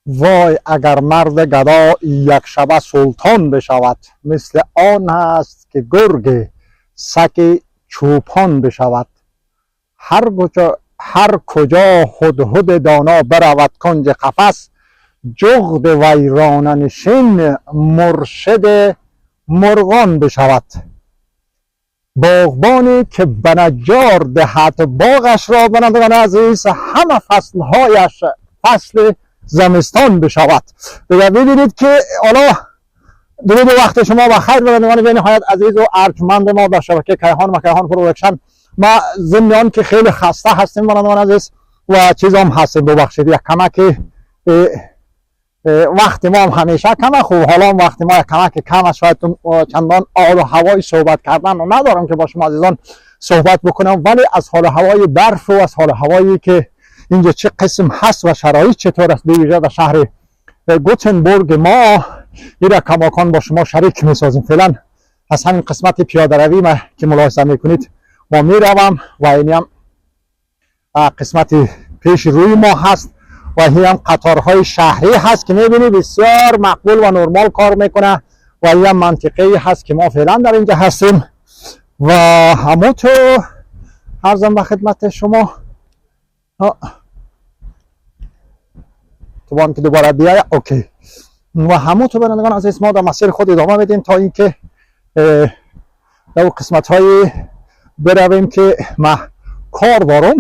وای اگر مرد گدا یک شبه سلطان بشود، مثل آن است که گرگ سگ چوپان بشود. هر کجا هدهد دانا برود کنج قفس، جغد ویران نشین مرشد مرغان بشود. باغبانی که به نجار دهد باغش را، بنندگان عزیز، همه فصلهایش فصل زمستان بشود. دیگر ببینید که حالا درود وقت شما بخیر بنندگان به نهایت عزیز و ارجمند ما در شبکه کیهان و کیهان پروداکشن. ما ضمن که خیلی خسته هستیم بنندگان عزیز و چیز هم هستیم، ببخشید یک کمک وقت ما هم همیشه کمه. خوب حالا وقت ما یک کمک کم است، شاید چندان حال و هوای صحبت کردن رو ندارم که با شما عزیزان صحبت بکنم، ولی از حال هوای برف و از حال هوایی که اینجا چه قسم هست و شرایط چطور است به ویژه در شهر گوتنبورگ ما یک کماکان با شما شریک می‌سازیم. فعلا از همین قسمت پیاده روی ما که ملاحظه میکنید ما میروم و این هم قسمت پیش روی ما هست و این هم قطارهای شهری هست که میبینید بسیار مقبول و نرمال کار میکنه و این هم منطقه هست که ما فعلا در اینجا هستیم و همونطور عرضم به خدمت شما تو که دوباره بیایه اوکی. و همونطور برندگان عزیز ما در مسیر خود ادامه بدیم تا اینکه در قسمت های برویم که ما کار دارم.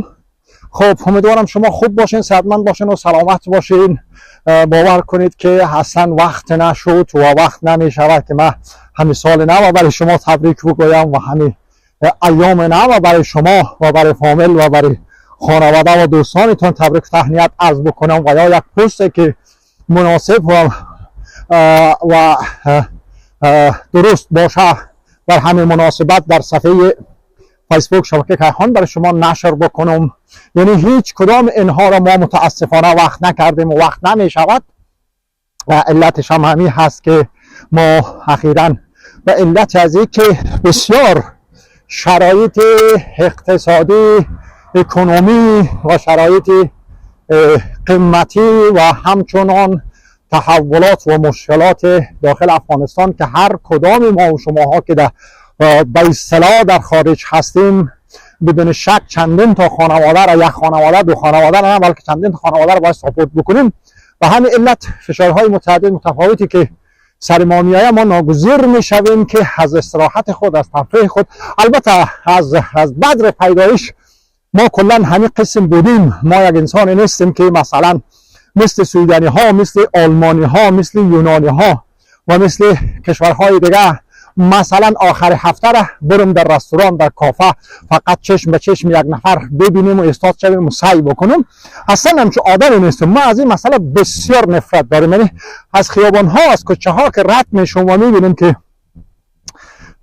خب امیدوارم شما خوب باشین، صحتمند باشین و سلامت باشین. باور کنید که اصلا وقت نشد و وقت نمی شود که من همین سال نو برای شما تبریک بگویم و همین ایام نو برای شما و برای فامیل و برای خانواده و دوستانتون تبریک تهنیت عرض بکنم و یا یک پست که مناسب و درست باشه بر همین مناسبت در صفحه فیسبوک شبکه کیهان برای شما نشر بکنم. یعنی هیچ کدام اینها را ما متاسفانه وقت نکردیم و وقت نمی شود. علتش هم همین هست که ما اخیراً به علت از این که بسیار شرایط اقتصادی، اکنومی و شرایط قیمتی و همچنان تحولات و مشکلات داخل افغانستان که هر کدام ما و شماها که به اصطلاح در خارج هستیم بدون شک چندین تا خانواده را، یک خانواده دو خانواده را، بلکه چندین تا خانواده را باید ساپورت بکنیم. و همین علت فشارهای متعدد متفاوتی که سر ما میآید ما ناگزیر میشویم که از استراحت خود، از تفریح خود، البته از بدر پیدایش ما کلا همین قسم بودیم. ما یک انسان نیستیم که مثلا مثل سویدنی ها، مثل آلمانی ها، مثل یونانی ها و مثل کشورهای دیگه مثلا آخر هفته را برم در رستوران، در کافه فقط چشم به چشم یک نفر ببینیم و استاد شویم و سعی بکنیم. اصلا همچون آدمی نیستیم. ما از این مسئله بسیار نفرت داریم. یعنی از خیابان ها، از کوچه ها که رد میشیم و میبینیم که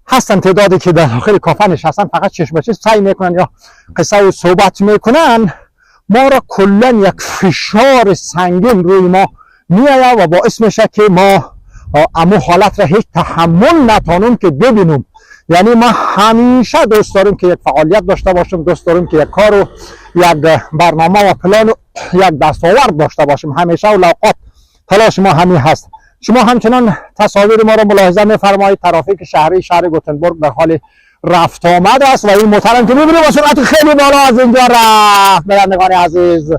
هستن تعدادی که در داخل کافه نشستن فقط چشم به چشم سعی میکنن یا قصه و صحبت میکنن، ما را کلا یک فشار سنگین روی ما میآید و باعث میشه که ما امو حالت را هیچ تحمل نتونیم که ببینیم. یعنی ما همیشه دوست داریم که یک فعالیت داشته باشیم، دوست داریم که یک کار و یک برنامه و پلان و یک دستاورد داشته باشیم. همیشه و اوقات تلاش ما همین هست. شما همچنان تصاویر ما را ملاحظه می‌فرمایید. ترافیک شهری شهر گوتنبورگ در حال رفت آمد است و این محترم که می‌بینید با سرعت خیلی بالا از اینجا رفت. برندگان عزیز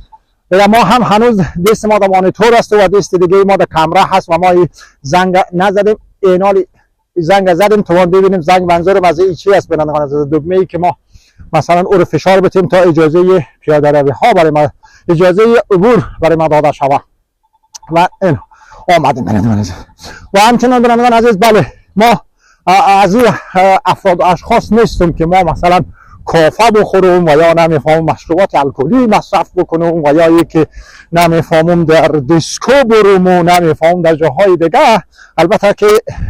ما هم هنوز دست ما در مانیتور است و دست دیگه ما در کامرا هست و ما زنگ نزدیم. اینالی زنگ زدیم تا ببینیم زنگ منظور از چی است. برندگان عزیز دکمه ای که ما مثلا او رو فشار بدیم تا اجازه پیاده روی ها برای ما، اجازه عبور برای ما داده شود و این آمدیم. برندگان عزیز و همچنان برندگان عزیز بله ما از این افراد و اشخاص نیستیم که ما مثلا کافه بخورم و یا نمیفهمم مشروبات الکلی مصرف بکنم و یا یکی نمیفهمم در دیسکو برم و نمیفهمم در جاهای دیگه. البته که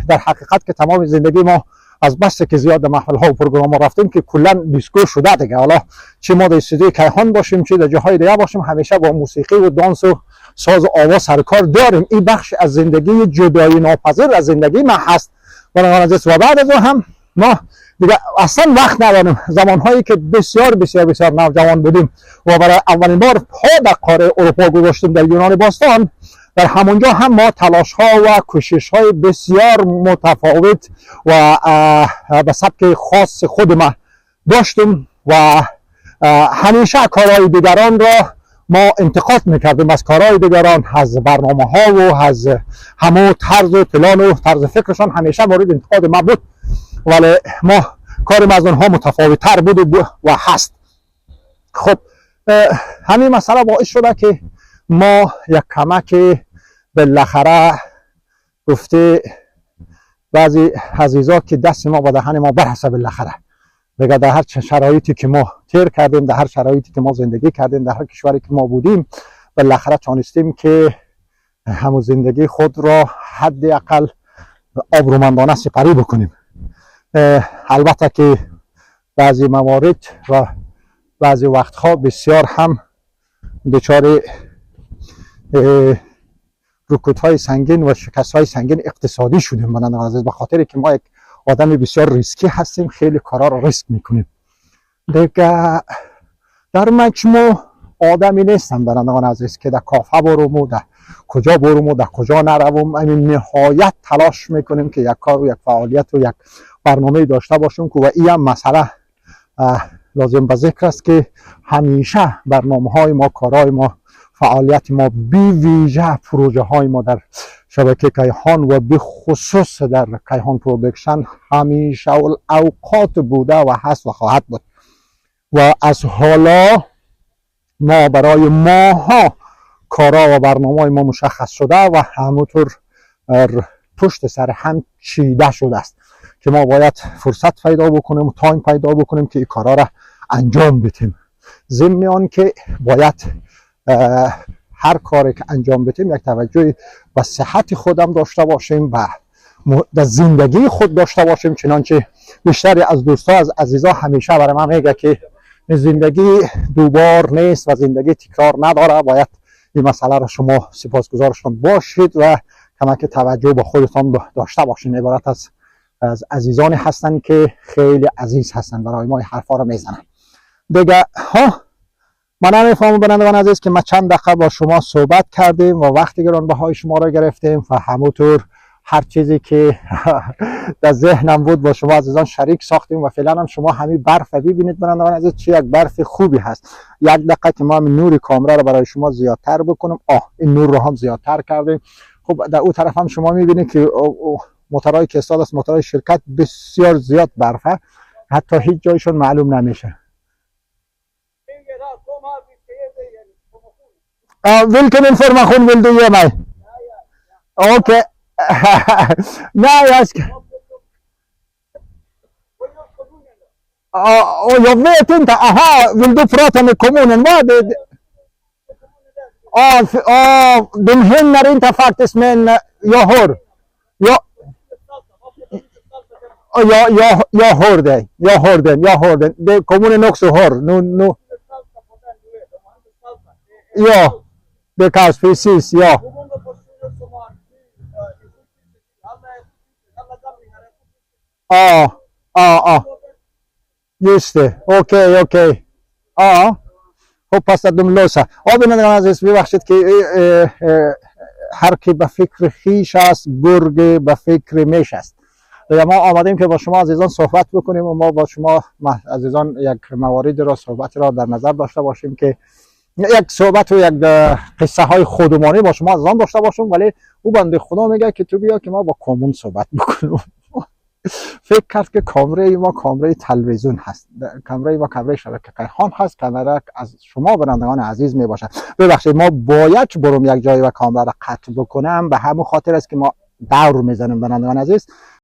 در حقیقت که تمام زندگی ما از بس که زیاد محفل ها و پروگرام ها رفتیم که کلا دیسکو شده دیگه. حالا چه ما در استودیوی کیهان باشیم چه در جاهای دیگه باشیم همیشه با موسیقی و دانس و ساز و آواز سرکار داریم. این بخش از زندگی جدایی ناپذیر از زندگی ما هست. و بعد از اون هم ما دیگه اصلا وقت نداریم. زمانهایی که بسیار بسیار بسیار نوجوان بودیم و برای اولین بار پا در قاره اروپا گذاشتیم در یونان باستان، در همونجا هم ما تلاش ها و کوشش های بسیار متفاوت و به سبک خاص خود ما داشتیم و همیشه کارهای دیگران را ما انتقاد میکردیم، از کارهای دیگران، از برنامه ها و از همه طرز و پلان و طرز فکرشان همیشه مورد انتقاد ما بود، ولی ما کاریم از اونها متفاوت تر بود و هست. خب همین مسئله باعث شده که ما یک کمک بالاخره گفته بعضی عزیزا که دست ما به دهن ما برسه، بالاخره دیگه در هر شرایطی که ما تیر کردیم، در هر شرایطی که ما زندگی کردیم، در هر کشوری که ما بودیم، بالاخره تونستیم که همون زندگی خود را حداقل آبرومندانه سپری بکنیم. البته که بعضی موارد و بعضی وقتها بسیار هم دچار رکودهای سنگین و شکستهای سنگین اقتصادی شدیم بنابراین عزیز، به خاطر که ما یک آدم بسیار ریسکی هستیم، خیلی کارا رو ریسک میکنیم دیگه. در مجموع آدمی نیستم بنابراین عزیز که در کافه بروم و در کجا بروم و در کجا نروم. همین نهایت تلاش میکنیم که یک کار و یک فعالیت و یک برنامه داشته باشیم که و این هم مسئله لازم به ذکر است که همیشه برنامه های ما، کارهای ما، فعالیت ما، بی ویژه پروژه های ما در شبکه کیهان و به خصوص در کیهان پرودکشن همیشه اوقات بوده و هست و خواهد بود و از حالا ما برای ماها کارا و برنامه ما مشخص شده و همونطور پشت سر هم چیده شده است که ما باید فرصت پیدا بکنیم و تایم پیدا بکنیم که این کارا را انجام بدیم. ضمن آن که باید هر کاری که انجام بدیم یک توجه به صحت خودم داشته باشیم و در زندگی خود داشته باشیم، چنانچه بیشتری از دوستا، از عزیزا همیشه برای من میگه که زندگی دوبار نیست و زندگی تکرار نداره. باید این مسئله را شما سپاسگزارشان باشید و کمک توجه به خودتان داشته باشین. عبارت از عزیزانی هستن که خیلی عزیز هستن، برای ما حرفا رو میزنن دیگه. من نمیفهمم بنندگان عزیز که ما چند دقیقه با شما صحبت کردیم و وقت گرانبهای شما را گرفتیم و همونطور هر چیزی که در ذهنم بود با شما عزیزان شریک ساختیم و فعلا هم شما همین برف ببینید بنندگان عزیز چه یک برف خوبی هست. یک دقیقه که ما همین نور کامرا را برای شما زیادتر بکنم. این نور رو هم زیادتر کردیم. خب در اون طرف هم شما میبینید که موتورهای که استاد است، موتورهای شرکت بسیار زیاد برفه، حتی هیچ جایشون معلوم نمیشه. Vilken information vill du ge mig? Okej. Nej, jag ska... jag vet inte. Aha, vill du prata med kommunen? Vad? De hinner inte faktiskt, men jag hör. Jag hör dig. Jag hör den. Det kommunen också hör. Nu. Ja. Det kallas precis, ja. Just det. Okej. Hoppas att de löser. ببینید عزیز، ببخشید که هر کی به فکر خویش است، گرگ به فکر میش است. ما آمدیم که با شما عزیزان صحبت بکنیم و ما با شما عزیزان یک موارد را صحبت را در نظر داشته باشیم که یک صحبت و یک قصه های خودمانی با شما عزیزان داشته باشم. ولی او بنده خدا میگه که تو بیا که ما با کامون صحبت بکنیم. فکر کرد که کامره ما کامره تلویزیون هست، کامره ما کامره شبکه کیهان هست، کامره از شما برندگان عزیز می باشد. ببخشید ما باید برم یک جایی و کامره را قطع بکنم، به همون خاطر است که ما دور میزنیم برندگان عزیز.